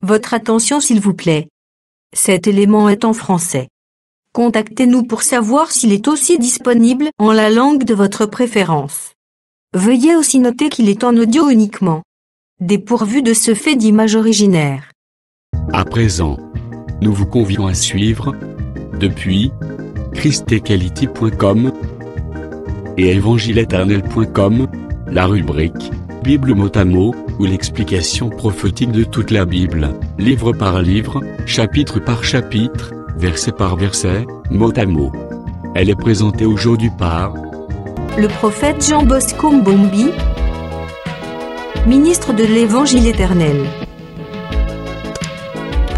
Votre attention s'il vous plaît. Cet élément est en français. Contactez-nous pour savoir s'il est aussi disponible en la langue de votre préférence. Veuillez aussi noter qu'il est en audio uniquement. Dépourvu de ce fait d'image originaire. À présent, nous vous convions à suivre, depuis christequality.com et evangileeternel.com, la rubrique Bible mot à mot, ou l'explication prophétique de toute la Bible, livre par livre, chapitre par chapitre, verset par verset, mot à mot. Elle est présentée aujourd'hui par le prophète Jean Bosco Mbombi, ministre de l'Évangile éternel.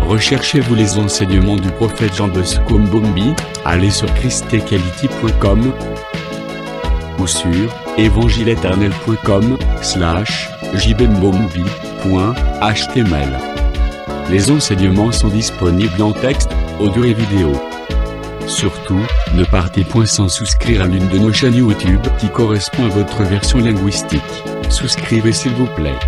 Recherchez-vous les enseignements du prophète Jean Bosco Mbombi, allez sur christequality.com ou sur evangileeternel.com/jbmbombi.html. Les enseignements sont disponibles en texte, audio et vidéo. Surtout, ne partez point sans souscrire à l'une de nos chaînes YouTube qui correspond à votre version linguistique. Souscrivez s'il vous plaît.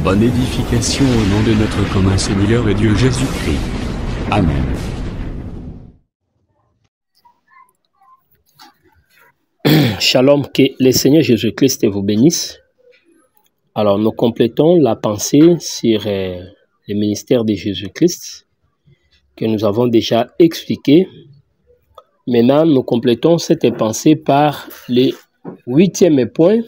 Bonne édification au nom de notre commun Seigneur et Dieu Jésus-Christ. Amen. Shalom, que le Seigneur Jésus-Christ vous bénisse. Alors, nous complétons la pensée sur le ministère de Jésus-Christ que nous avons déjà expliqué. Maintenant, nous complétons cette pensée par le 8e point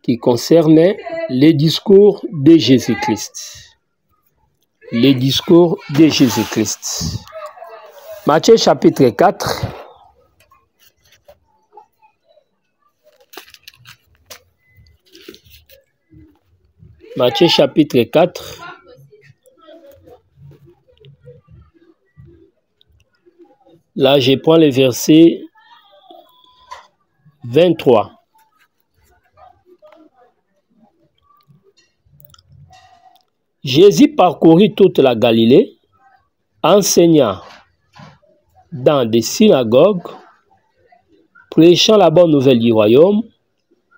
qui concerne les discours de Jésus-Christ. Les discours de Jésus-Christ. Matthieu chapitre 4. Matthieu chapitre 4. Là, je prends le verset 23. Jésus parcourut toute la Galilée, enseignant dans des synagogues, prêchant la bonne nouvelle du royaume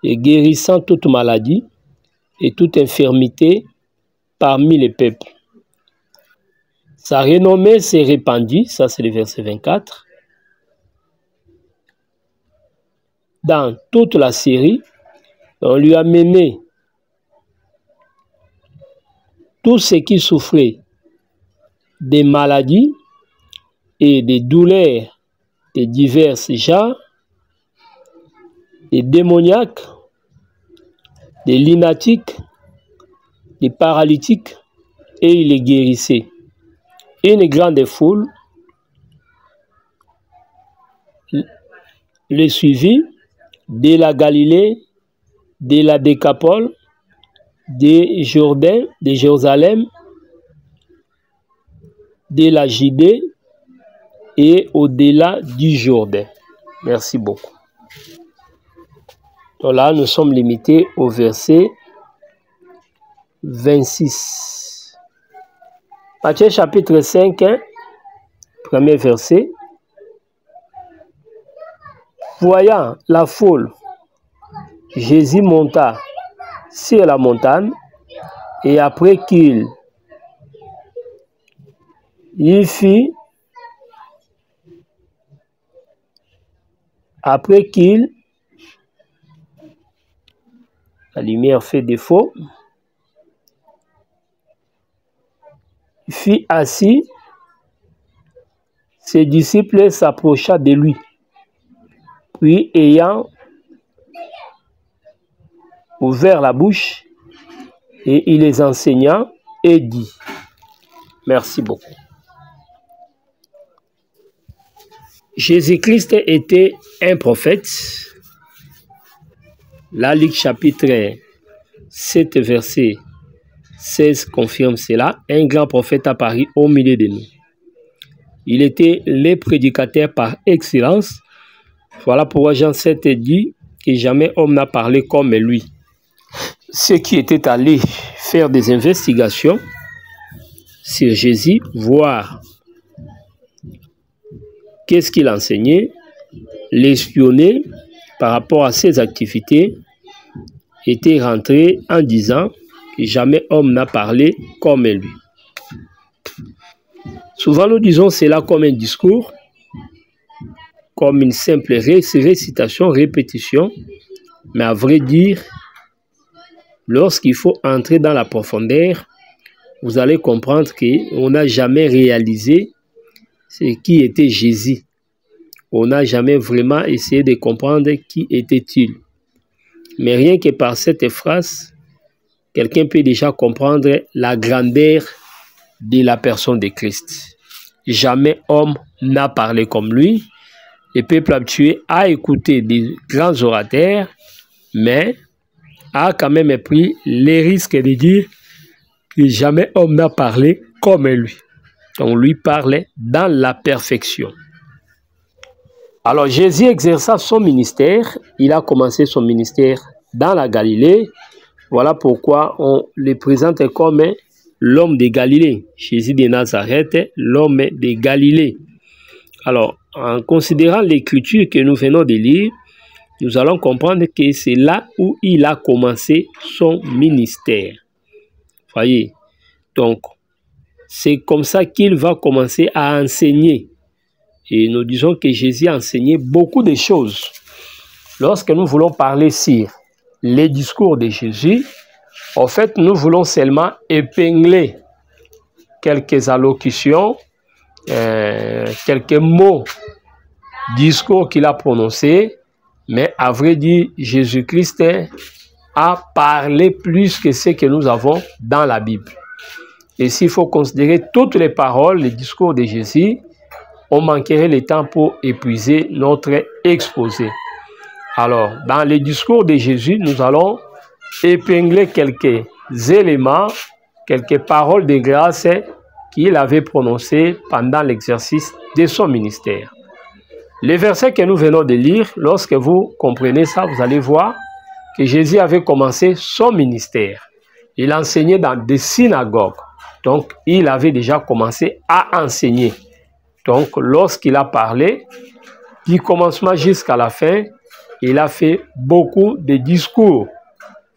et guérissant toute maladie et toute infirmité parmi les peuples. Sa renommée s'est répandue, ça c'est le verset 24, dans toute la Syrie. On lui a mené tous ceux qui souffraient des maladies et des douleurs de divers genres, des démoniaques, des lunatiques, des paralytiques, et il les guérissait. Une grande foule le suivit de la Galilée, de la Décapole, de Jourdain, de Jérusalem, de la Judée et au-delà du Jourdain. Merci beaucoup. Donc là, nous sommes limités au verset 26. Matthieu chapitre 5, premier verset. Voyant la foule, Jésus monta sur la montagne et après qu'il y fit, la lumière fait défaut, il fut assis, ses disciples s'approcha de lui, puis ayant ouvert la bouche, et il les enseigna et dit, merci beaucoup. Jésus-Christ était un prophète. Là, Luc chapitre 7, verset 16 confirme cela. Un grand prophète apparut au milieu de nous. Il était le prédicateur par excellence. Voilà pourquoi Jean 7 dit que jamais homme n'a parlé comme lui. Ceux qui étaient allés faire des investigations sur Jésus, voir qu'est-ce qu'il enseignait, l'espionner par rapport à ses activités, était rentré en disant que jamais homme n'a parlé comme lui. Souvent nous disons cela comme un discours, comme une simple récitation, répétition, mais à vrai dire, lorsqu'il faut entrer dans la profondeur, vous allez comprendre qu'on n'a jamais réalisé ce qui était Jésus. On n'a jamais vraiment essayé de comprendre qui était-il. Mais rien que par cette phrase, quelqu'un peut déjà comprendre la grandeur de la personne de Christ. Jamais homme n'a parlé comme lui. Le peuple habitué a écouté des grands orateurs, mais a quand même pris les risques de dire que jamais homme n'a parlé comme lui. Donc lui parlait dans la perfection. Alors Jésus exerça son ministère. Il a commencé son ministère dans la Galilée. Voilà pourquoi on le présente comme l'homme de Galilée. Jésus de Nazareth, l'homme de Galilée. Alors, en considérant l'écriture que nous venons de lire, nous allons comprendre que c'est là où il a commencé son ministère. Voyez, donc, c'est comme ça qu'il va commencer à enseigner. Et nous disons que Jésus a enseigné beaucoup de choses. Lorsque nous voulons parler sur les discours de Jésus, en fait, nous voulons seulement épingler quelques allocutions, quelques mots, discours qu'il a prononcés, mais à vrai dire, Jésus-Christ a parlé plus que ce que nous avons dans la Bible. Et s'il faut considérer toutes les paroles, les discours de Jésus, on manquerait le temps pour épuiser notre exposé. Alors, dans les discours de Jésus, nous allons épingler quelques éléments, quelques paroles de grâce qu'il avait prononcées pendant l'exercice de son ministère. Les versets que nous venons de lire, lorsque vous comprenez ça, vous allez voir que Jésus avait commencé son ministère. Il enseignait dans des synagogues. Donc, il avait déjà commencé à enseigner. Donc, lorsqu'il a parlé, du commencement jusqu'à la fin, il a fait beaucoup de discours.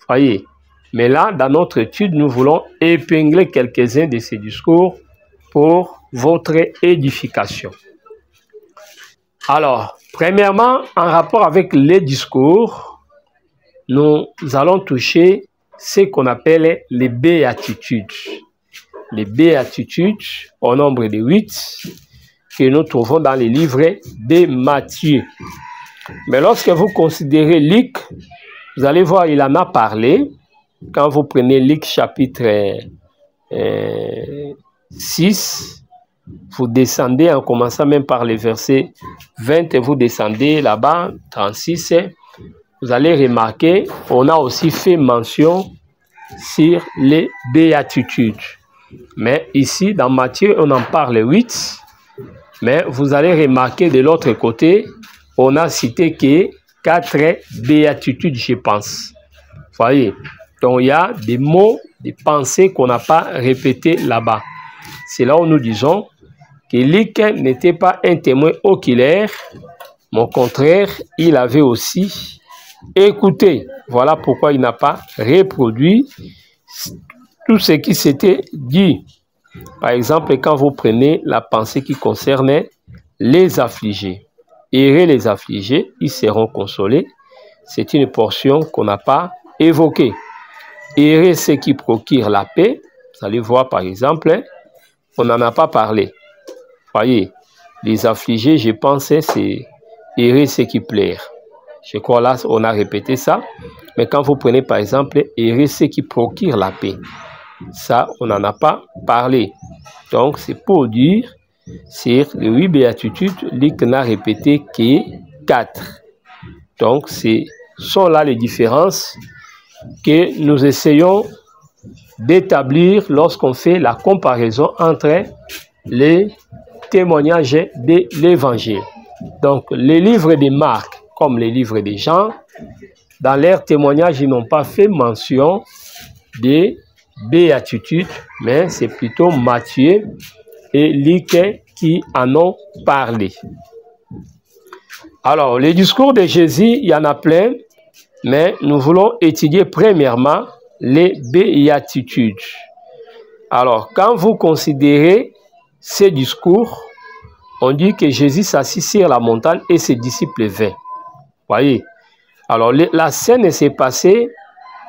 Voyez. Mais là, dans notre étude, nous voulons épingler quelques-uns de ces discours pour votre édification. Alors, premièrement, en rapport avec les discours, nous allons toucher ce qu'on appelle les béatitudes. Les béatitudes, au nombre de 8, que nous trouvons dans les livres de Matthieu. Mais lorsque vous considérez Luc, vous allez voir, il en a parlé. Quand vous prenez Luc chapitre 6, vous descendez en commençant même par les versets 20 et vous descendez là-bas, 36, vous allez remarquer, on a aussi fait mention sur les béatitudes. Mais ici, dans Matthieu, on en parle 8. Mais vous allez remarquer de l'autre côté, on a cité que 4 béatitudes, je pense. Voyez, donc il y a des mots, des pensées qu'on n'a pas répétées là-bas. C'est là où nous disons que Luc n'était pas un témoin oculaire, mais au contraire, il avait aussi écouté. Voilà pourquoi il n'a pas reproduit tout ce qui s'était dit. Par exemple, quand vous prenez la pensée qui concerne les affligés, heureux les affligés, ils seront consolés. C'est une portion qu'on n'a pas évoquée. Heureux ceux qui procurent la paix. Vous allez voir par exemple, on n'en a pas parlé. Voyez, les affligés, je pense, c'est heureux ceux qui pleurent. Je crois là, on a répété ça. Mais quand vous prenez par exemple, heureux ceux qui procurent la paix. Ça, on n'en a pas parlé. Donc, c'est pour dire, sur les 8 béatitudes, Luc n'a répété que 4. Donc, ce sont là les différences que nous essayons d'établir lorsqu'on fait la comparaison entre les témoignages de l'Évangile. Donc, les livres de Marc, comme les livres de Jean, dans leurs témoignages, ils n'ont pas fait mention des béatitudes, mais c'est plutôt Matthieu et Luc qui en ont parlé. Alors, les discours de Jésus, il y en a plein. Mais nous voulons étudier premièrement les béatitudes. Alors, quand vous considérez ces discours, on dit que Jésus s'assit sur la montagne et ses disciples vinrent. Voyez. Alors, la scène s'est passée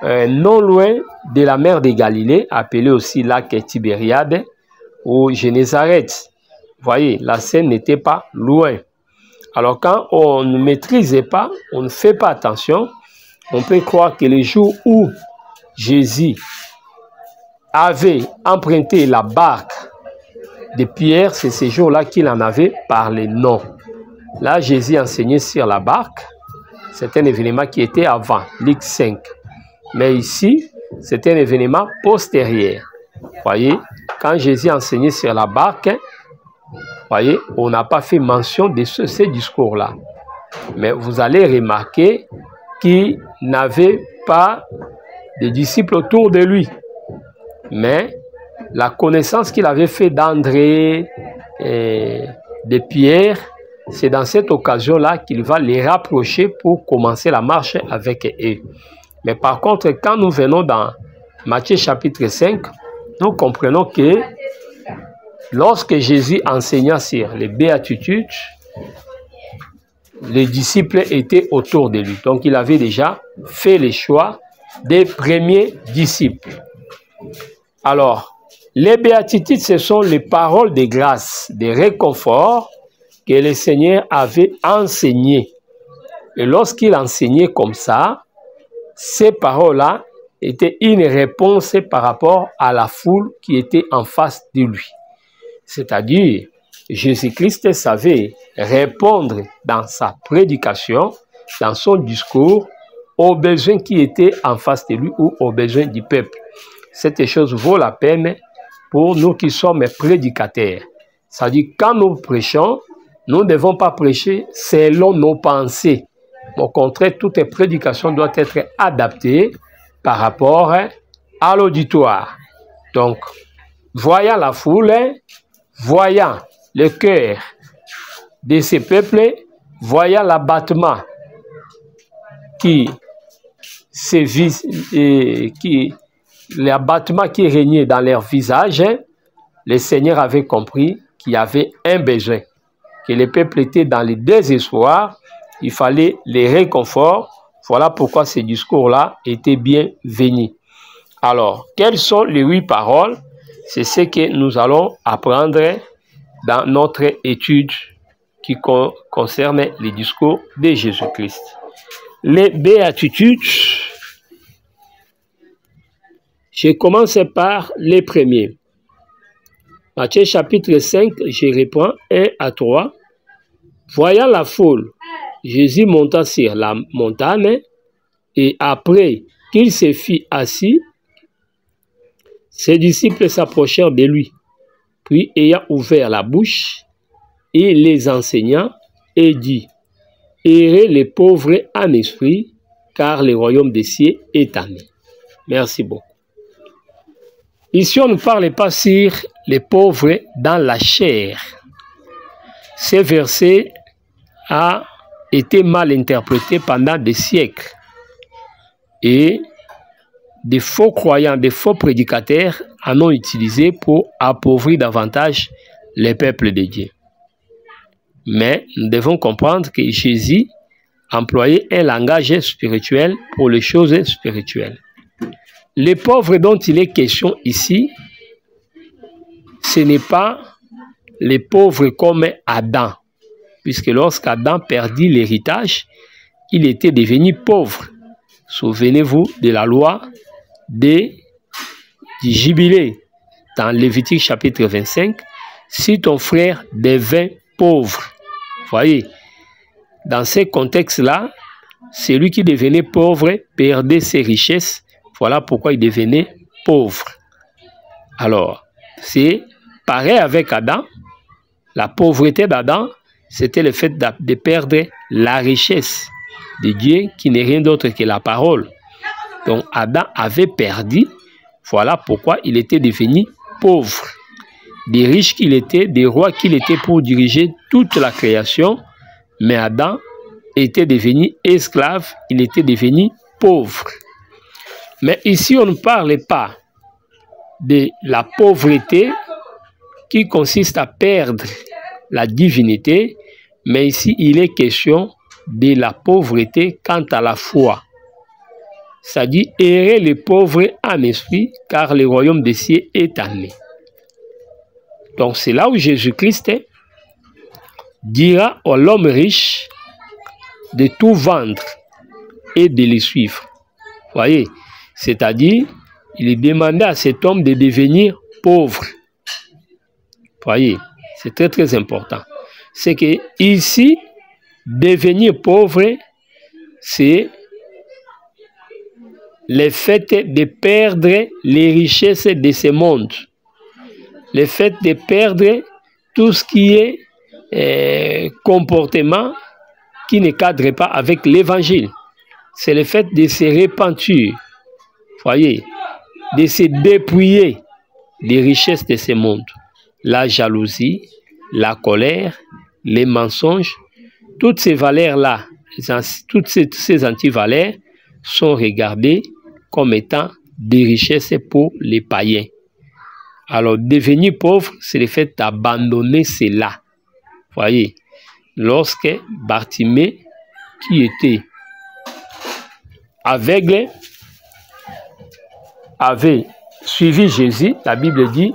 non loin de la mer de Galilée, appelée aussi lac Tibériade, ou Génézareth. Voyez, la scène n'était pas loin. Alors, quand on ne maîtrise pas, on ne fait pas attention, on peut croire que le jour où Jésus avait emprunté la barque de Pierre, c'est ce jour-là qu'il en avait parlé. Non. Là, Jésus enseignait sur la barque. C'est un événement qui était avant, Luc 5. Mais ici, c'est un événement postérieur. Voyez, quand Jésus enseignait sur la barque, voyez, on n'a pas fait mention de ce discours-là. Mais vous allez remarquer qu'il n'avait pas de disciples autour de lui. Mais la connaissance qu'il avait fait d'André et de Pierre, c'est dans cette occasion-là qu'il va les rapprocher pour commencer la marche avec eux. Mais par contre, quand nous venons dans Matthieu chapitre 5, nous comprenons que lorsque Jésus enseigna sur les béatitudes, les disciples étaient autour de lui. Donc, il avait déjà fait le choix des premiers disciples. Alors, les béatitudes, ce sont les paroles de grâce, de réconfort que le Seigneur avait enseignées. Et lorsqu'il enseignait comme ça, ces paroles-là étaient une réponse par rapport à la foule qui était en face de lui. C'est-à-dire, Jésus-Christ savait répondre dans sa prédication, dans son discours, aux besoins qui étaient en face de lui ou aux besoins du peuple. Cette chose vaut la peine pour nous qui sommes prédicateurs. C'est-à-dire, quand nous prêchons, nous ne devons pas prêcher selon nos pensées. Au contraire, toute prédication doit être adaptée par rapport à l'auditoire. Donc, voyant la foule, voyant le cœur de ces peuples, voyant l'abattement l'abattement qui régnait dans leur visage, le Seigneur avait compris qu'il y avait un besoin, que le peuple était dans le désespoir, il fallait les réconforter. Voilà pourquoi ce discours-là était bienvenu. Alors, quelles sont les 8 paroles? C'est ce que nous allons apprendre dans notre étude qui concerne les discours de Jésus-Christ. Les béatitudes, je commence par les premiers. Matthieu chapitre 5, je reprends 1 à 3. Voyant la foule, Jésus monta sur la montagne et après qu'il se fit assis, ses disciples s'approchèrent de lui. Puis, ayant ouvert la bouche, il les enseigna et dit: Heureux les pauvres en esprit, car le royaume des cieux est à nous. Merci beaucoup. Ici, on ne parle pas sur les pauvres dans la chair. Ce verset a été mal interprété pendant des siècles. Et des faux croyants, des faux prédicateurs en ont utilisé pour appauvrir davantage les peuples de Dieu. Mais nous devons comprendre que Jésus employait un langage spirituel pour les choses spirituelles. Les pauvres dont il est question ici, ce n'est pas les pauvres comme Adam, puisque lorsqu'Adam perdit l'héritage, il était devenu pauvre. Souvenez-vous de la loi du jubilé dans Lévitique chapitre 25, si ton frère devint pauvre. Voyez, dans ce contexte-là, celui qui devenait pauvre perdait ses richesses. Voilà pourquoi il devenait pauvre. Alors, c'est pareil avec Adam. La pauvreté d'Adam, c'était le fait de perdre la richesse de Dieu qui n'est rien d'autre que la parole. Donc Adam avait perdu, voilà pourquoi il était devenu pauvre. Des riches qu'il était, des rois qu'il était pour diriger toute la création, mais Adam était devenu esclave, il était devenu pauvre. Mais ici, on ne parle pas de la pauvreté qui consiste à perdre la divinité, mais ici, il est question de la pauvreté quant à la foi. C'est-à-dire, errer les pauvres en esprit, car le royaume des cieux est à nous. Donc, c'est là où Jésus-Christ dira à l'homme riche de tout vendre et de les suivre. Vous voyez, c'est-à-dire, il demandait à cet homme de devenir pauvre. Vous voyez, c'est très très important. C'est que ici, devenir pauvre, c'est le fait de perdre les richesses de ce monde. Le fait de perdre tout ce qui est comportement qui ne cadre pas avec l'évangile. C'est le fait de se repentir, voyez, de se dépouiller des richesses de ce monde. La jalousie, la colère, les mensonges, toutes ces valeurs-là, toutes ces antivaleurs sont regardées comme étant des richesses pour les païens. Alors, devenir pauvre, c'est le fait d'abandonner cela. Voyez, lorsque Bartimée, qui était aveugle, avait suivi Jésus, la Bible dit,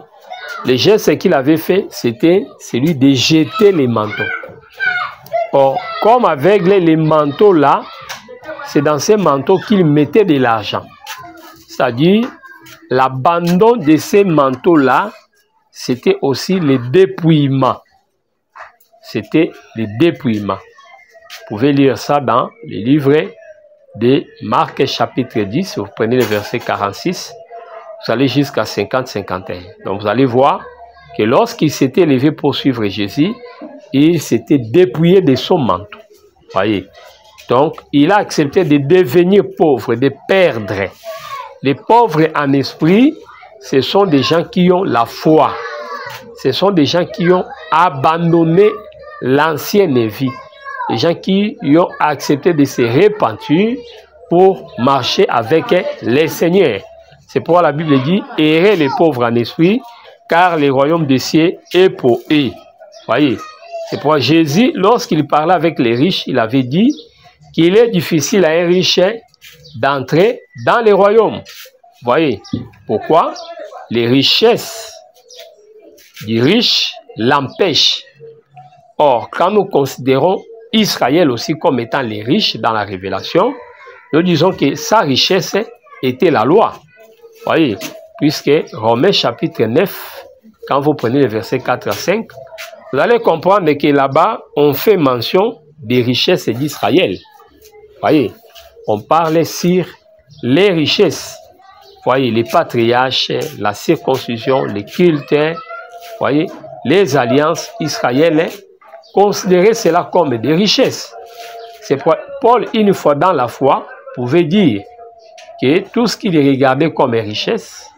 le geste qu'il avait fait, c'était celui de jeter les manteaux. Or, comme aveugle, les manteaux là, c'est dans ces manteaux qu'il mettait de l'argent. C'est-à-dire, l'abandon de ces manteaux-là, c'était aussi le dépouillement. C'était le dépouillement. Vous pouvez lire ça dans le livre de Marc chapitre 10. Vous prenez le verset 46, vous allez jusqu'à 50-51. Donc vous allez voir que lorsqu'il s'était levé pour suivre Jésus, il s'était dépouillé de son manteau. Voyez. Donc il a accepté de devenir pauvre, de perdre. Les pauvres en esprit, ce sont des gens qui ont la foi. Ce sont des gens qui ont abandonné l'ancienne vie. Des gens qui ont accepté de se repentir pour marcher avec les seigneurs. C'est pourquoi la Bible dit, errez les pauvres en esprit, car le royaume des cieux est pour eux. Voyez, c'est pourquoi Jésus, lorsqu'il parlait avec les riches, il avait dit qu'il est difficile à un riche d'entrer dans le royaume. Voyez, pourquoi? Les richesses du riche l'empêchent. Or, quand nous considérons Israël aussi comme étant les riches dans la révélation, nous disons que sa richesse était la loi. Voyez, puisque Romains chapitre 9, quand vous prenez les versets 4 à 5, vous allez comprendre que là-bas, on fait mention des richesses d'Israël. Voyez, on parle sur les richesses. Voyez, les patriarches, la circoncision, les cultes, voyez, les alliances israéliennes, considérer cela comme des richesses. C'est pourquoi Paul, une fois dans la foi, pouvait dire que tout ce qu'il regardait comme richesse,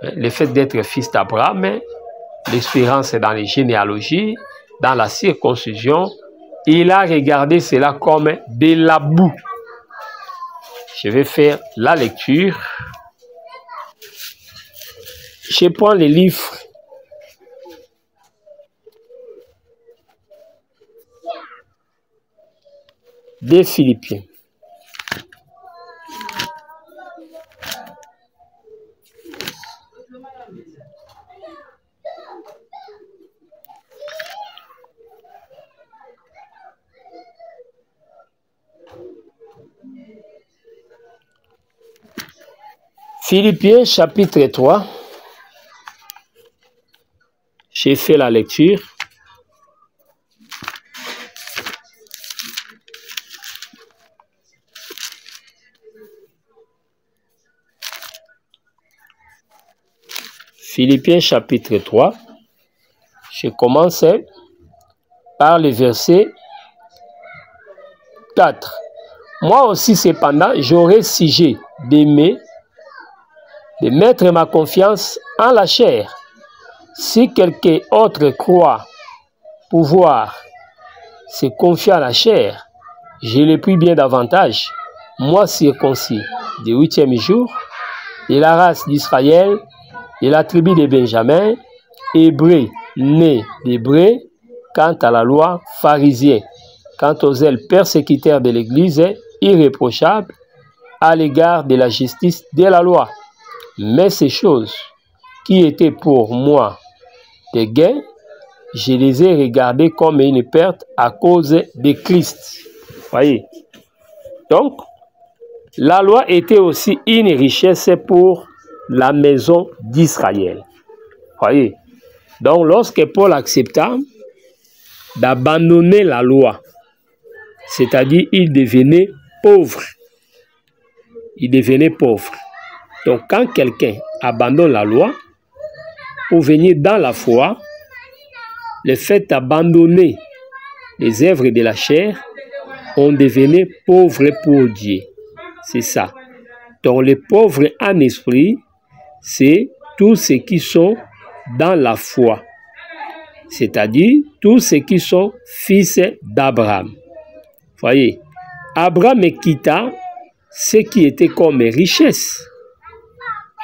le fait d'être fils d'Abraham, l'espérance dans les généalogies, dans la circoncision, il a regardé cela comme de la boue. Je vais faire la lecture. Je prends les livres des Philippiens. Philippiens chapitre 3. J'ai fait la lecture. Philippiens chapitre 3. Je commence par le verset 4. Moi aussi, cependant, j'aurais sujet d'aimer, de mettre ma confiance en la chair. Si quelqu'un autre croit pouvoir se confier à la chair, je l'ai pris bien davantage, moi circoncis du 8e jour, de la race d'Israël, de la tribu de Benjamin, hébreu, né d'hébreu, quant à la loi, pharisien, quant aux zèles persécuteurs de l'Église, irréprochable à l'égard de la justice de la loi. Mais ces choses qui étaient pour moi des gains, je les ai regardées comme une perte à cause de Christ. Voyez. Donc, la loi était aussi une richesse pour la maison d'Israël. Voyez. Donc, lorsque Paul accepta d'abandonner la loi, c'est-à-dire il devenait pauvre. Il devenait pauvre. Donc, quand quelqu'un abandonne la loi pour venir dans la foi, le fait d'abandonner les œuvres de la chair, on devenait pauvre pour Dieu. C'est ça. Donc, les pauvres en esprit, c'est tous ceux qui sont dans la foi. C'est-à-dire tous ceux qui sont fils d'Abraham. Voyez, Abraham quitta ce qui était comme richesse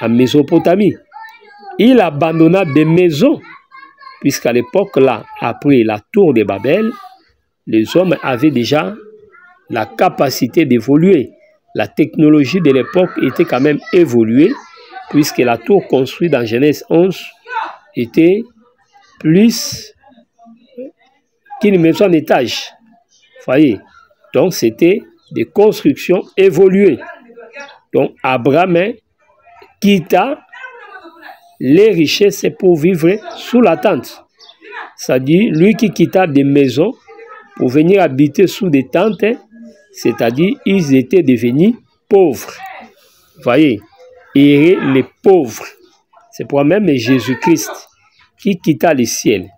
en Mésopotamie. Il abandonna des maisons, puisqu'à l'époque là, après la tour de Babel, les hommes avaient déjà la capacité d'évoluer. La technologie de l'époque était quand même évoluée, puisque la tour construite dans Genèse 11 était plus qu'une maison en étage. Voyez, donc c'était des constructions évoluées. Donc Abraham quitta les richesses pour vivre sous la tente. C'est-à-dire, lui qui quitta des maisons pour venir habiter sous des tentes, c'est-à-dire, ils étaient devenus pauvres. Voyez, et les pauvres. C'est pour même Jésus-Christ qui quitta le ciel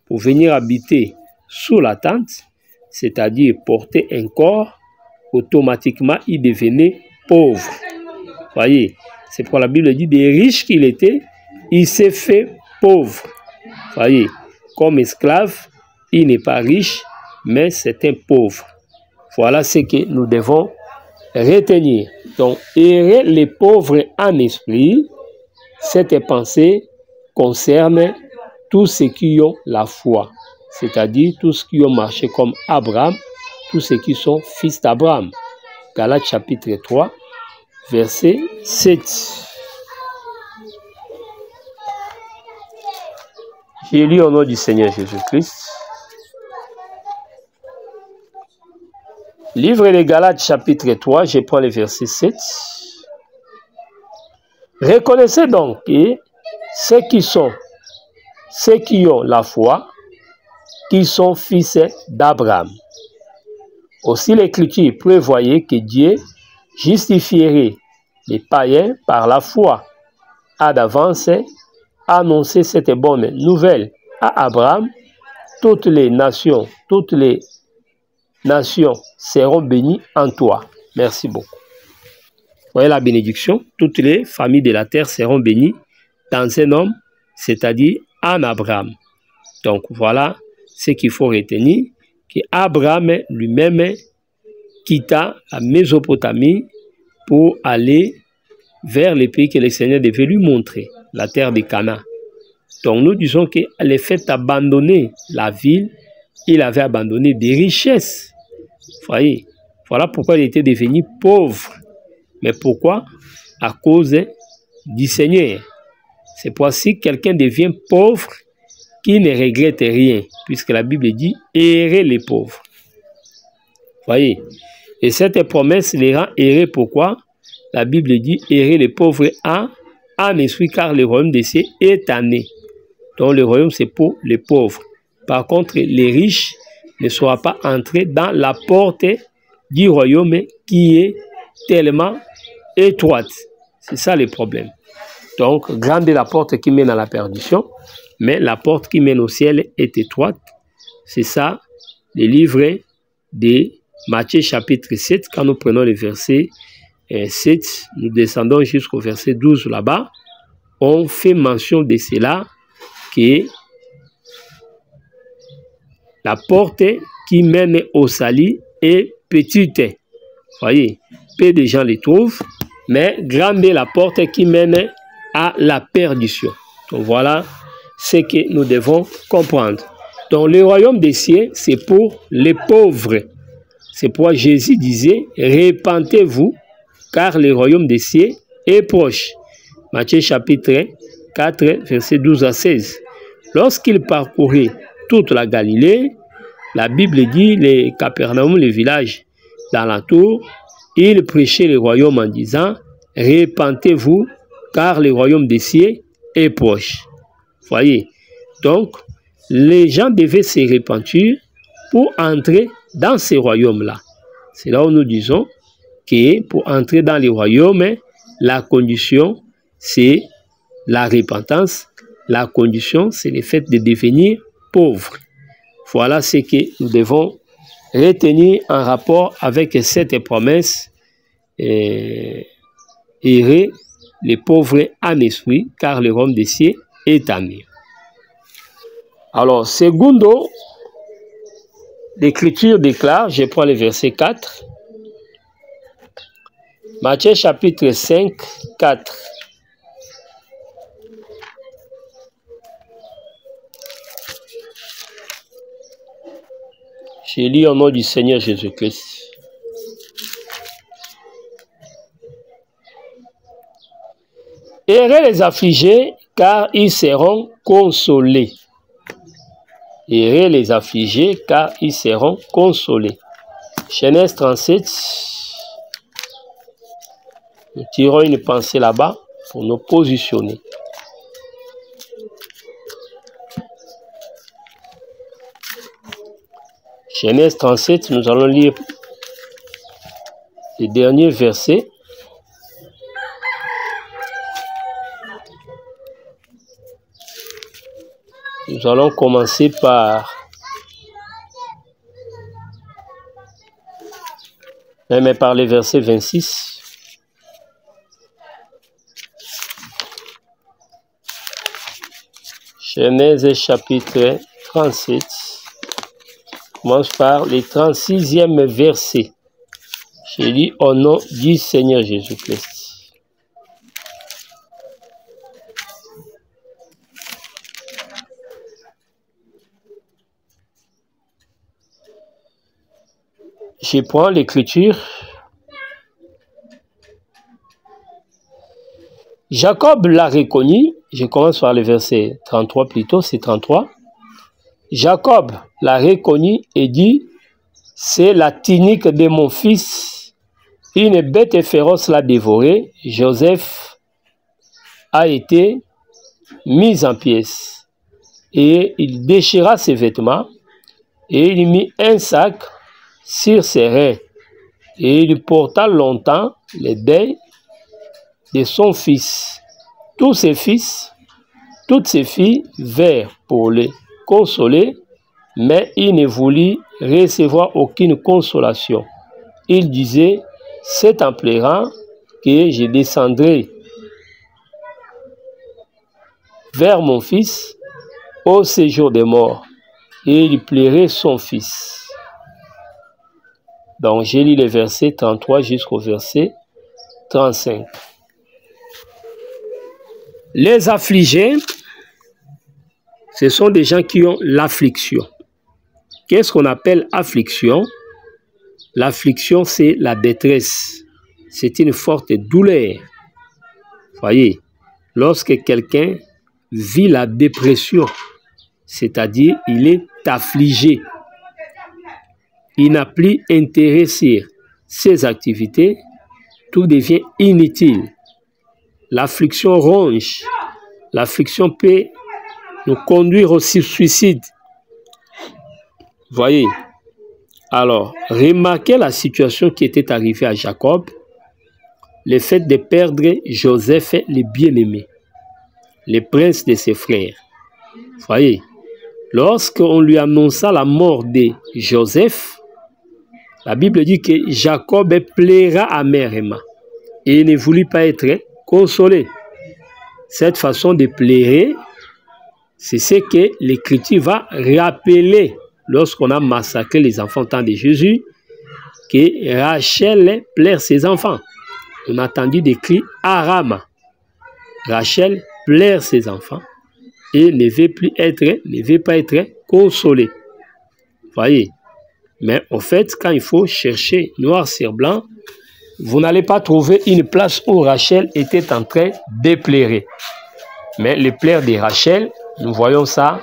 pour venir habiter sous la tente, c'est-à-dire porter un corps, automatiquement, il devenait pauvre. Voyez, c'est pour la Bible dit, des riches qu'il était, il s'est fait pauvre. Voyez, comme esclave, il n'est pas riche, mais c'est un pauvre. Voilà ce que nous devons retenir. Donc, errer les pauvres en esprit, cette pensée concerne tous ceux qui ont la foi, c'est-à-dire tous ceux qui ont marché comme Abraham, tous ceux qui sont fils d'Abraham. Galates chapitre 3, verset 7. J'ai lu au nom du Seigneur Jésus-Christ. Livre des Galates chapitre 3, je prends le verset 7. Reconnaissez donc que ceux qui ont la foi, qui sont fils d'Abraham. Aussi l'Écriture prévoyait que Dieu justifierait les païens par la foi, a d'avance annoncé cette bonne nouvelle à Abraham. Toutes les nations seront bénies en toi. Merci beaucoup. Voyez la bénédiction. Toutes les familles de la terre seront bénies dans un homme, c'est-à-dire en Abraham. Donc voilà ce qu'il faut retenir, que Abraham lui-même quitta la Mésopotamie pour aller vers les pays que le Seigneur devait lui montrer, la terre de Canaan. Donc nous disons que le fait d'abandonner la ville, il avait abandonné des richesses. Voyez, voilà pourquoi il était devenu pauvre. Mais pourquoi? À cause du Seigneur. C'est pour si quelqu'un devient pauvre, qui ne regrette rien, puisque la Bible dit « errer les pauvres ». Voyez, et cette promesse les rend errer. Pourquoi? La Bible dit « errer les pauvres en esprit, car le royaume des cieux est né ». Donc le royaume, c'est pour les pauvres. Par contre, les riches ne seront pas entrés dans la porte du royaume qui est tellement étroite. C'est ça le problème. Donc, grande est la porte qui mène à la perdition, mais la porte qui mène au ciel est étroite. C'est ça, le livre de Matthieu chapitre 7. Quand nous prenons le verset 7, nous descendons jusqu'au verset 12 là-bas. On fait mention de cela, que la porte qui mène au salut est petite. Voyez, peu de gens les trouvent, mais grande est la porte qui mène à la perdition. Donc voilà ce que nous devons comprendre. Donc le royaume des cieux, c'est pour les pauvres. C'est pourquoi Jésus disait, répentez-vous, car le royaume des cieux est proche. Matthieu chapitre 4, versets 12 à 16. Lorsqu'il parcourait toute la Galilée, la Bible dit, les Capernaum, les villages d'alentour, il prêchait le royaume en disant, répentez-vous, car le royaume des cieux est proche. Voyez, donc, les gens devaient se repentir pour entrer dans ces royaumes-là. C'est là où nous disons que pour entrer dans les royaumes, la condition, c'est la repentance. La condition, c'est le fait de devenir pauvre. Voilà ce que nous devons retenir en rapport avec cette promesse. Heureux les pauvres en esprit, car le royaume des cieux est à eux. Alors, secondo, l'Écriture déclare, je prends le verset 4, Matthieu chapitre 5, 4. Je lis au nom du Seigneur Jésus-Christ. Heureux les affligés, car ils seront consolés. Heureux les affligés, car ils seront consolés. Genèse 37. Nous tirons une pensée là-bas pour nous positionner. Genèse 37, nous allons lire les derniers versets. Nous allons commencer par le verset 26. Genèse chapitre 37. Commence par le 36e verset. Je lis au nom du Seigneur Jésus-Christ. Je prends l'écriture. Jacob l'a reconnu. Je commence par le verset 33 plutôt, c'est 33. Jacob l'a reconnu et dit, c'est la tunique de mon fils. Une bête féroce l'a dévoré. Joseph a été mis en pièces. Et il déchira ses vêtements et il mit un sac sur ses reins. Et il porta longtemps le deuil de son fils. Tous ses fils, toutes ses filles vinrent pour le consoler, mais il ne voulut recevoir aucune consolation. Il disait, c'est en pleurant que je descendrai vers mon fils au séjour des morts, et il pleurait son fils. Donc j'ai lu les versets 33 jusqu'au verset 35. Les affligés, ce sont des gens qui ont l'affliction. Qu'est-ce qu'on appelle affliction? L'affliction, c'est la détresse. C'est une forte douleur. Voyez, lorsque quelqu'un vit la dépression, c'est-à-dire il est affligé, il n'a plus intérêt sur ses activités, tout devient inutile. L'affliction ronge. L'affliction peut nous conduire au suicide. Voyez. Alors, remarquez la situation qui était arrivée à Jacob. Le fait de perdre Joseph, le bien-aimé, le prince de ses frères. Voyez. Lorsqu'on lui annonça la mort de Joseph, la Bible dit que Jacob pleura amèrement et il ne voulut pas être consolé. Cette façon de pleurer, c'est ce que l'Écriture va rappeler lorsqu'on a massacré les enfants temps de Jésus. que Rachel pleure ses enfants. On a entendu des cris à Rama. Rachel pleure ses enfants et ne veut pas être consolée. Voyez. Mais au fait, quand il faut chercher noir sur blanc, vous n'allez pas trouver une place où Rachel était en train de pleurer. Mais les pleurs de Rachel, nous voyons ça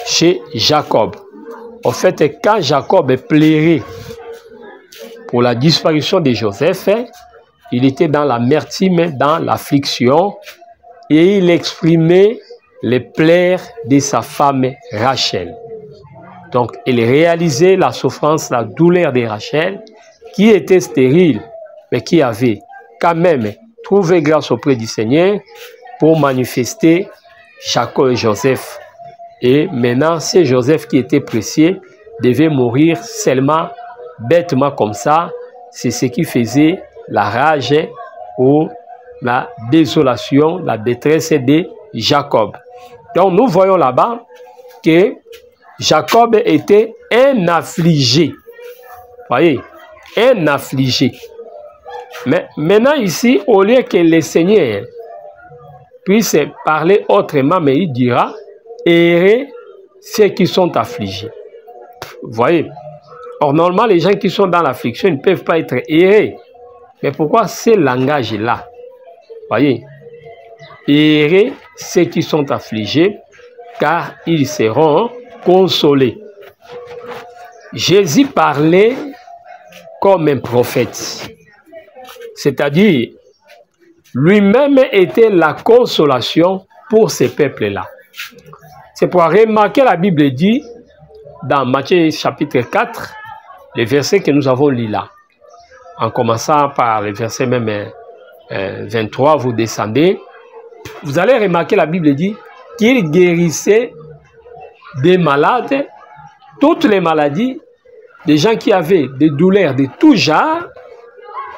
chez Jacob. En fait, quand Jacob pleurait pour la disparition de Joseph, il était dans l'amertume, dans l'affliction, et il exprimait les pleurs de sa femme Rachel. Donc, il réalisait la souffrance, la douleur de Rachel, qui était stérile, mais qui avait quand même trouvé grâce auprès du Seigneur pour manifester Jacob et Joseph. Et maintenant, c'est Joseph qui était précieux, devait mourir seulement, bêtement comme ça. C'est ce qui faisait la rage ou la désolation, la détresse de Jacob. Donc, nous voyons là-bas que Jacob était un affligé. Voyez, un affligé. Mais maintenant ici, au lieu que le Seigneur puisse parler autrement, mais il dira, heureux ceux qui sont affligés. Voyez. Or, normalement, les gens qui sont dans l'affliction ne peuvent pas être heureux. Mais pourquoi ce langage-là? Voyez. Heureux ceux qui sont affligés, car ils seront consolés. Jésus parlait comme un prophète. C'est-à-dire, lui-même était la consolation pour ces peuples-là. C'est pour remarquer, la Bible dit, dans Matthieu chapitre 4, le verset que nous avons lu là, en commençant par le verset même 23, vous descendez, vous allez remarquer, la Bible dit qu'il guérissait des malades, toutes les maladies, des gens qui avaient des douleurs de tout genre,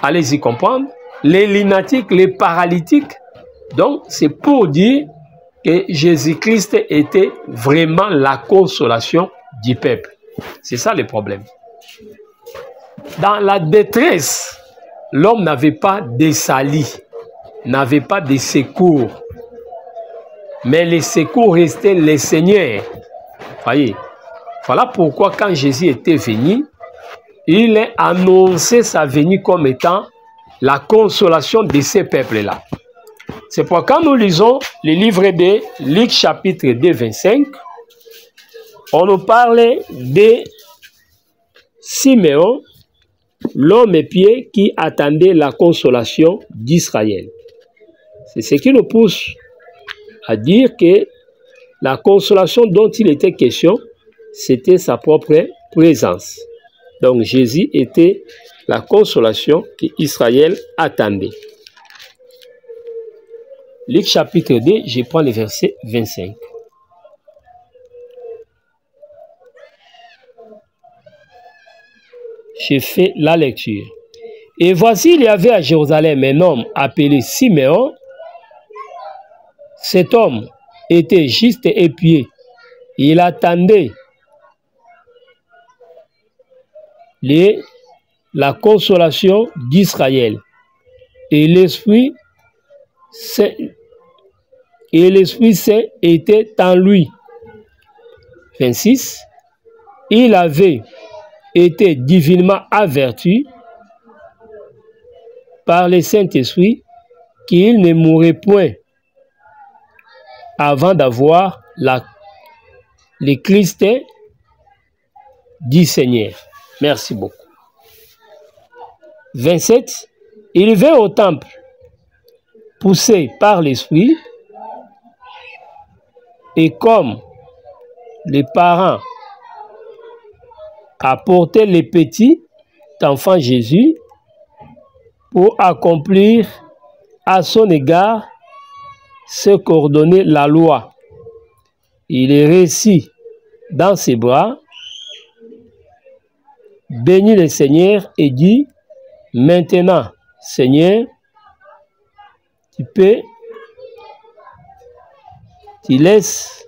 allez-y comprendre, les lunatiques, les paralytiques. Donc, c'est pour dire que Jésus-Christ était vraiment la consolation du peuple. C'est ça le problème. Dans la détresse, l'homme n'avait pas de salut, n'avait pas de secours. Mais les secours restaient les seigneurs. Voyez, voilà pourquoi quand Jésus était venu, il a annoncé sa venue comme étant la consolation de ces peuples-là. C'est pourquoi quand nous lisons le livre de Luc chapitre 2, 25, on nous parle de Siméon, l'homme épié qui attendait la consolation d'Israël. C'est ce qui nous pousse à dire que la consolation dont il était question, c'était sa propre présence. Donc Jésus était la consolation qu'Israël attendait. Luc chapitre 2, je prends le verset 25. Je fais la lecture. Et voici, il y avait à Jérusalem un homme appelé Siméon. Cet homme était juste et pieux. Il attendait la consolation d'Israël. Et l'Esprit Saint était en lui. 26. Il avait été divinement averti par le Saint-Esprit qu'il ne mourrait point avant d'avoir le Christ du Seigneur. Merci beaucoup. 27. Il vint au temple, poussé par l'Esprit, et comme les parents apportaient les petits enfants Jésus pour accomplir à son égard ce qu'ordonnait la loi, il est réussi dans ses bras, bénit le Seigneur et dit: maintenant, Seigneur, tu laisses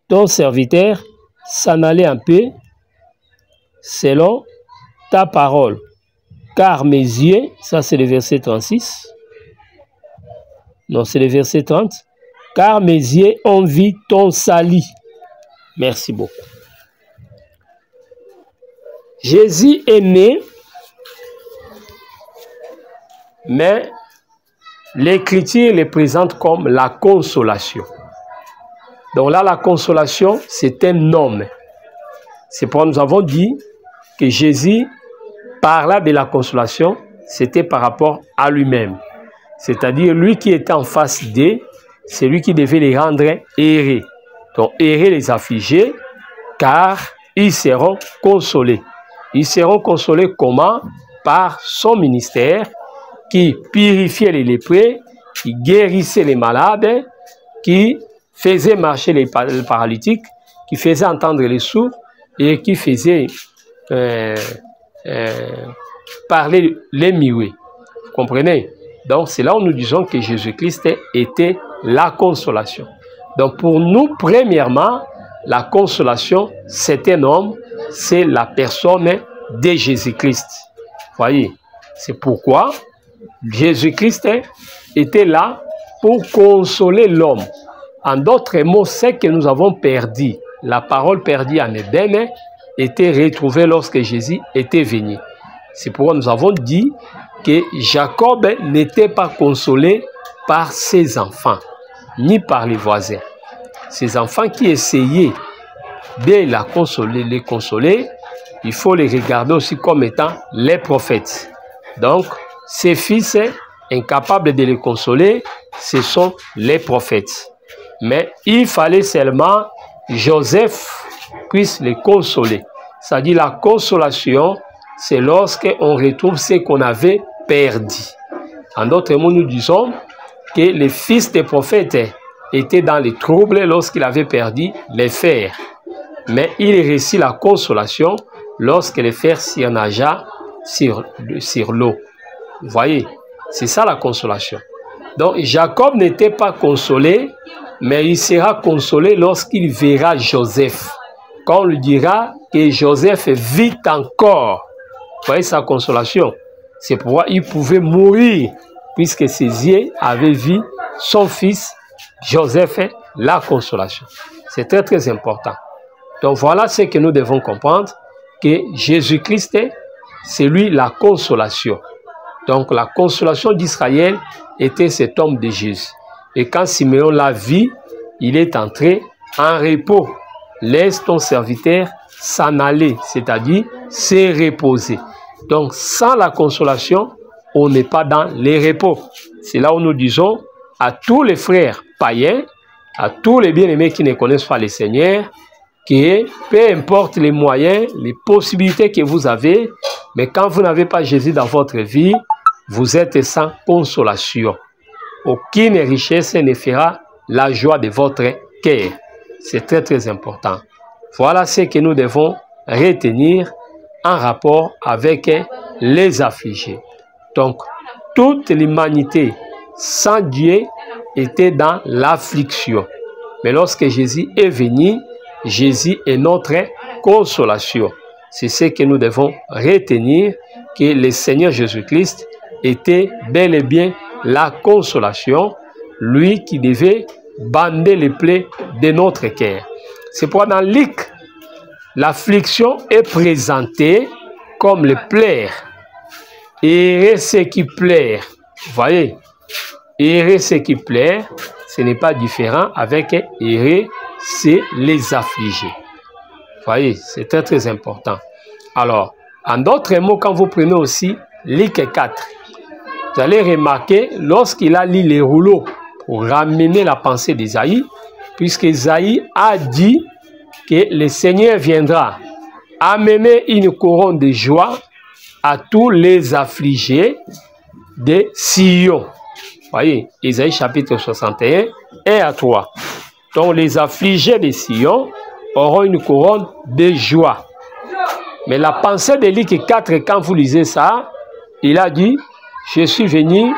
ton serviteur s'en aller en paix, selon ta parole. Car mes yeux, ça c'est le verset 36. Non, c'est le verset 30. Car mes yeux ont vu ton salut. Merci beaucoup. Jésus est né, mais l'Écriture le présente comme la consolation. Donc là, la consolation, c'est un nom. C'est pourquoi nous avons dit que Jésus parla de la consolation, c'était par rapport à lui-même. C'est-à-dire, lui qui était en face d'eux, c'est lui qui devait les rendre heureux. Donc, heureux les affligés, car ils seront consolés. Ils seront consolés comment? Par son ministère, qui purifiait les lépreux, qui guérissait les malades, qui faisait marcher les paralytiques, qui faisait entendre les sourds et qui faisait parler les muets. Vous comprenez? Donc, c'est là où nous disons que Jésus-Christ était la consolation. Donc, pour nous, premièrement, la consolation, c'est un homme, c'est la personne de Jésus-Christ. Voyez, c'est pourquoi Jésus-Christ était là pour consoler l'homme. En d'autres mots, ce que nous avons perdu, la parole perdue en Éden, était retrouvée lorsque Jésus était venu. C'est pourquoi nous avons dit que Jacob n'était pas consolé par ses enfants, ni par les voisins. Ses enfants qui essayaient de les consoler, il faut les regarder aussi comme étant les prophètes. Donc, ses fils incapables de les consoler, ce sont les prophètes. Mais il fallait seulement Joseph puisse les consoler. C'est-à-dire la consolation, c'est lorsqu'on retrouve ce qu'on avait perdu. En d'autres mots, nous disons que les fils des prophètes étaient dans les troubles lorsqu'il avait perdu les fers. Mais il réussit la consolation lorsque les fers s'y nagea sur l'eau. Vous voyez, c'est ça la consolation. Donc Jacob n'était pas consolé, mais il sera consolé lorsqu'il verra Joseph. Quand on lui dira que Joseph vit encore. Vous voyez sa consolation. C'est pourquoi il pouvait mourir, puisque ses yeux avaient vu son fils Joseph, la consolation. C'est très très important. Donc voilà ce que nous devons comprendre, que Jésus-Christ, c'est lui la consolation. Donc la consolation d'Israël était cet homme de Jésus. Et quand Simeon l'a vu, il est entré en repos. Laisse ton serviteur s'en aller, c'est-à-dire se reposer. Donc sans la consolation, on n'est pas dans les repos. C'est là où nous disons à tous les frères païens, à tous les bien-aimés qui ne connaissent pas le Seigneur, que peu importe les moyens, les possibilités que vous avez, mais quand vous n'avez pas Jésus dans votre vie, vous êtes sans consolation. Aucune richesse ne fera la joie de votre cœur. C'est très très important. Voilà ce que nous devons retenir en rapport avec les affligés. Donc, toute l'humanité sans Dieu était dans l'affliction. Mais lorsque Jésus est venu, Jésus est notre consolation. C'est ce que nous devons retenir, que le Seigneur Jésus-Christ était bel et bien la consolation, lui qui devait bander les plaies de notre cœur. C'est pourquoi dans Luc, l'affliction est présentée comme le plaire. Heureux ceux qui plairent. Vous voyez, heureux ceux qui plairent, ce n'est pas différent avec heureux, c'est les affligés. Vous voyez, c'est très très important. Alors, en d'autres mots, quand vous prenez aussi Luc 4, vous allez remarquer, lorsqu'il a lu les rouleaux pour ramener la pensée d'Ésaïe, puisque Ésaïe a dit que le Seigneur viendra amener une couronne de joie à tous les affligés de Sion. Vous voyez, Ésaïe chapitre 61 et à 3. Donc les affligés de Sion auront une couronne de joie. Mais la pensée de Luc 4, quand vous lisez ça, il a dit, je suis venu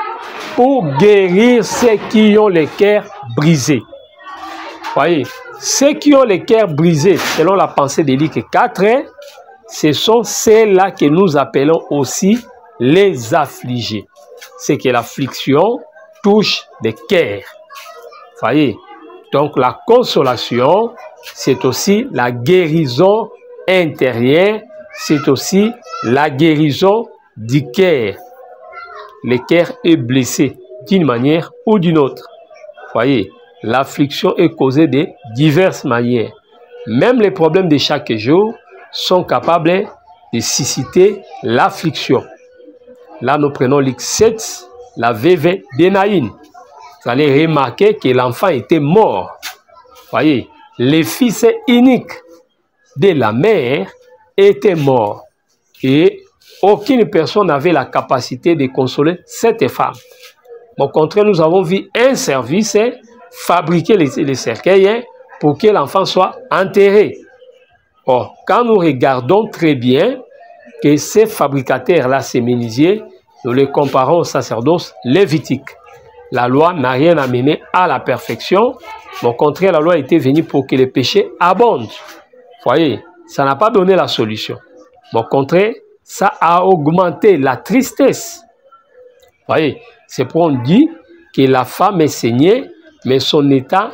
pour guérir ceux qui ont le cœur brisé. Vous voyez, ceux qui ont le cœur brisé, selon la pensée de Luc 4, ce sont ceux-là que nous appelons aussi les affligés. C'est que l'affliction touche des cœurs. Voyez, donc la consolation, c'est aussi la guérison intérieure, c'est aussi la guérison du cœur. Le cœur est blessé d'une manière ou d'une autre. Voyez, l'affliction est causée de diverses manières. Même les problèmes de chaque jour sont capables de susciter l'affliction. Là, nous prenons Luc 7, la veuve de Naïn. Vous allez remarquer que l'enfant était mort. Voyez, le fils unique de la mère était mort. Et aucune personne n'avait la capacité de consoler cette femme. Au contraire, nous avons vu un service fabriquer les cercueils pour que l'enfant soit enterré. Or, quand nous regardons très bien que ces fabricateurs-là, ces menuisiers, nous les comparons au sacerdoce lévitique. La loi n'a rien amené à la perfection. Au contraire, la loi était venue pour que les péchés abondent. Voyez, ça n'a pas donné la solution. Au contraire, ça a augmenté la tristesse. Voyez, c'est pourquoi on dit que la femme est saignée, mais son état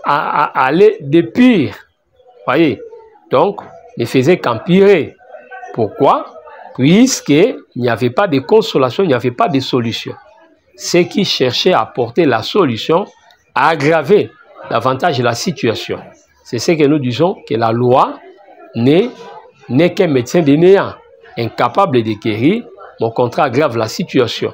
allait de pire. Voyez, donc, ne faisait qu'empirer. Pourquoi? Puisqu'il n'y avait pas de consolation, il n'y avait pas de solution. Ceux qui cherchaient à apporter la solution a aggravé davantage la situation. C'est ce que nous disons, que la loi n'est qu'un médecin de néant, incapable de guérir, mais au contraire aggrave la situation.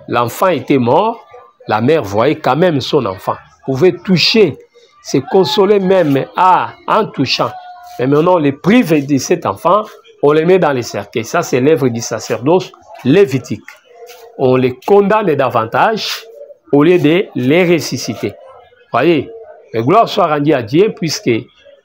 L'enfant était mort, la mère voyait quand même son enfant, pouvait toucher, se consoler même en touchant. Mais maintenant, on les prive de cet enfant, on les met dans les cercueils. Ça, c'est l'œuvre du sacerdoce lévitique. On les condamne davantage au lieu de les ressusciter. Voyez, mais gloire soit rendue à Dieu, puisque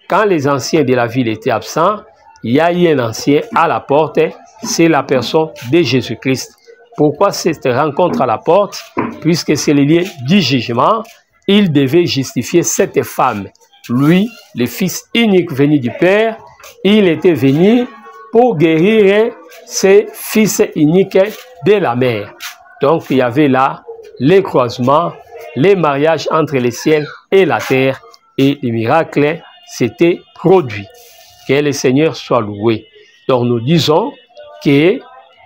quand les anciens de la ville étaient absents, il y a eu un ancien à la porte, c'est la personne de Jésus-Christ. Pourquoi cette rencontre à la porte? Puisque c'est le lieu du jugement, il devait justifier cette femme. Lui, le fils unique venu du Père, il était venu pour guérir ses fils uniques de la mère. Donc, il y avait là les croisements, les mariages entre le ciel et la terre, et les miracles s'étaient produits. Que le Seigneur soit loué. Donc, nous disons que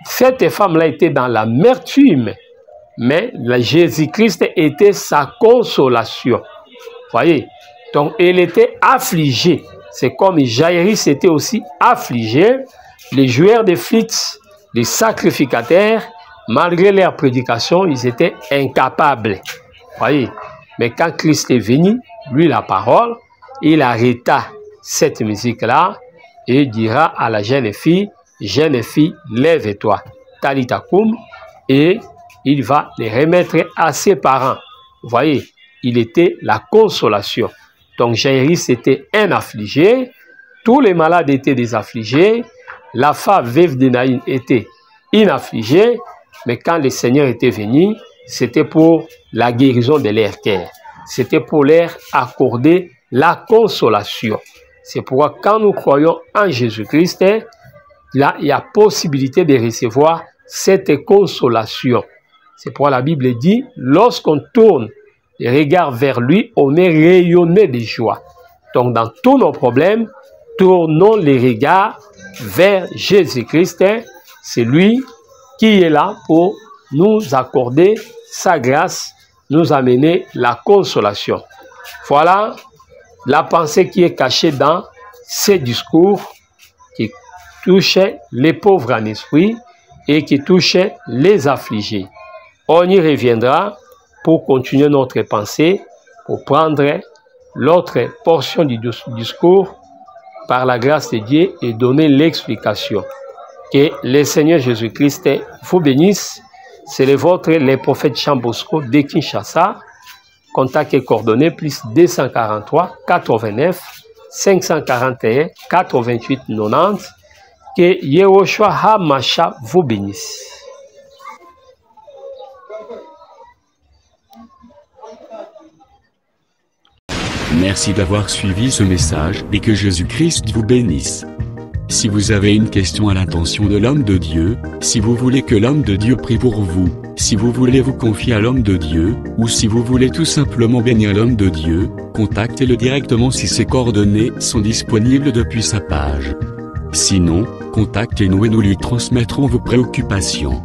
cette femme-là était dans l'amertume, mais Jésus-Christ était sa consolation. Voyez, donc elle était affligée. C'est comme Jaïrus était aussi affligé. Les joueurs de flûte, les sacrificateurs, malgré leur prédication, ils étaient incapables. Voyez, mais quand Christ est venu, lui la parole, il arrêta cette musique-là et dira à la jeune fille, lève-toi, Talita Koum, et il va les remettre à ses parents. Vous voyez, il était la consolation. Donc Jaïrus était un affligé, tous les malades étaient des affligés, la femme veuve de Naïn était une affligée, mais quand le Seigneur était venu, c'était pour la guérison de leur cœur. C'était pour leur accorder la consolation. C'est pourquoi quand nous croyons en Jésus-Christ, là, il y a possibilité de recevoir cette consolation. C'est pourquoi la Bible dit, lorsqu'on tourne les regards vers lui, on est rayonné de joie. Donc, dans tous nos problèmes, tournons les regards vers Jésus-Christ. C'est lui qui est là pour nous accorder sa grâce, nous amener la consolation. Voilà la pensée qui est cachée dans ces discours qui touchent les pauvres en esprit et qui touchent les affligés. On y reviendra pour continuer notre pensée, pour prendre l'autre portion du discours par la grâce de Dieu et donner l'explication. Que le Seigneur Jésus-Christ vous bénisse. C'est le vôtre, le prophète Jean Bosco de Kinshasa. Contact et coordonnées plus 243 89 541 88 90. Que Yehoshua HaMashiach vous bénisse. Merci d'avoir suivi ce message et que Jésus-Christ vous bénisse. Si vous avez une question à l'intention de l'homme de Dieu, si vous voulez que l'homme de Dieu prie pour vous, si vous voulez vous confier à l'homme de Dieu, ou si vous voulez tout simplement bénir l'homme de Dieu, contactez-le directement si ses coordonnées sont disponibles depuis sa page. Sinon, contactez-nous et nous lui transmettrons vos préoccupations.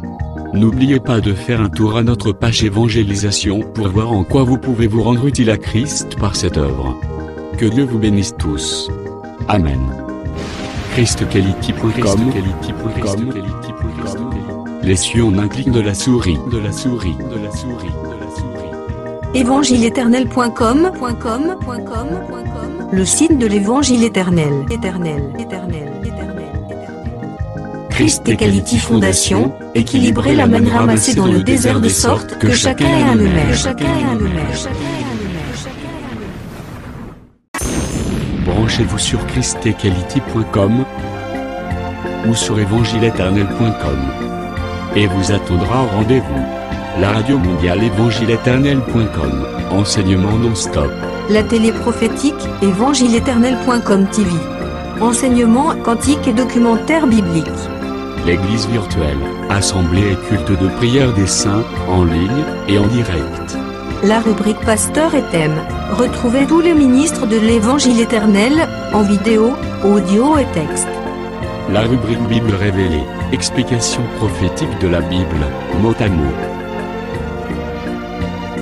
N'oubliez pas de faire un tour à notre page évangélisation pour voir en quoi vous pouvez vous rendre utile à Christ par cette œuvre. Que Dieu vous bénisse tous. Amen. ChristQuality.com. Les cieux en un clic de la souris. Évangile-éternel.com. Le site de l'Évangile éternel. Christ et Quality Fondation, équilibrer la manne ramassée dans le désert de sorte que chacun ait un numéro. Branchez-vous sur ChristEquality.com ou sur évangile-éternel.com et vous attendra au rendez-vous. La radio mondiale évangile-éternel.com, enseignement non-stop. La télé prophétique, évangile-éternel.com TV. Enseignement quantique et documentaire biblique. L'église virtuelle, assemblée et culte de prière des saints, en ligne et en direct. La rubrique Pasteur et thème. Retrouvez tous les ministres de l'Évangile éternel, en vidéo, audio et texte. La rubrique Bible révélée, explication prophétique de la Bible, mot à mot.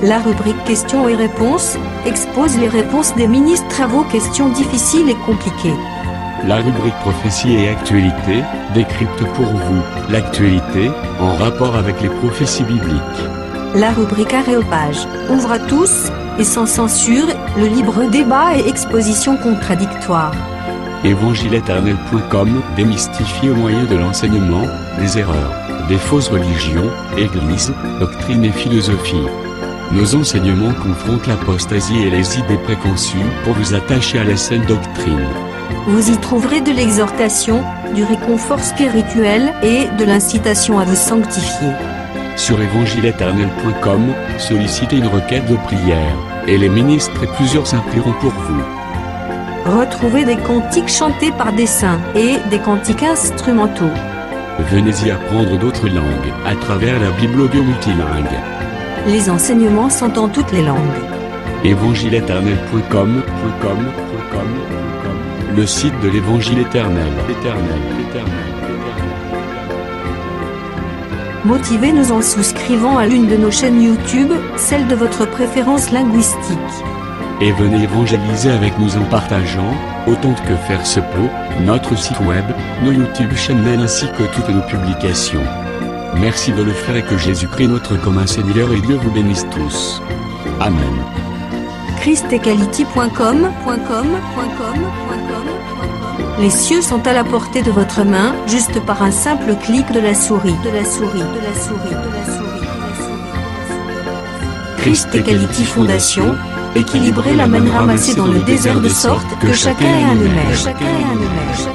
La rubrique Questions et réponses, expose les réponses des ministres à vos questions difficiles et compliquées. La rubrique Prophétie et actualité, décrypte pour vous l'actualité, en rapport avec les prophéties bibliques. La rubrique Aréopage, ouvre à tous, et sans censure, le libre débat et exposition contradictoire. Évangile-éternel.com, démystifié au moyen de l'enseignement, des erreurs, des fausses religions, églises, doctrines et philosophie. Nos enseignements confrontent l'apostasie et les idées préconçues pour vous attacher à la saine doctrine. Vous y trouverez de l'exhortation, du réconfort spirituel et de l'incitation à vous sanctifier. Sur évangile-éternel.com, sollicitez une requête de prière, et les ministres et plusieurs saints prieront pour vous. Retrouvez des cantiques chantés par des saints et des cantiques instrumentaux. Venez y apprendre d'autres langues à travers la Bible audio multilingue. Les enseignements sont en toutes les langues. évangile-éternel.com, le site de l'Évangile éternel. Motivez-nous en souscrivant à l'une de nos chaînes YouTube, celle de votre préférence linguistique. Et venez évangéliser avec nous en partageant, autant que faire se peut, notre site web, nos YouTube channels ainsi que toutes nos publications. Merci de le faire et que Jésus-Christ notre commun Seigneur et Dieu vous bénisse tous. Amen. ChristEquality.com. Les cieux sont à la portée de votre main, juste par un simple clic de la souris. ChristEquality Fondation, équilibrer la manne ramassée dans le désert de sorte que chacun ait un numéro.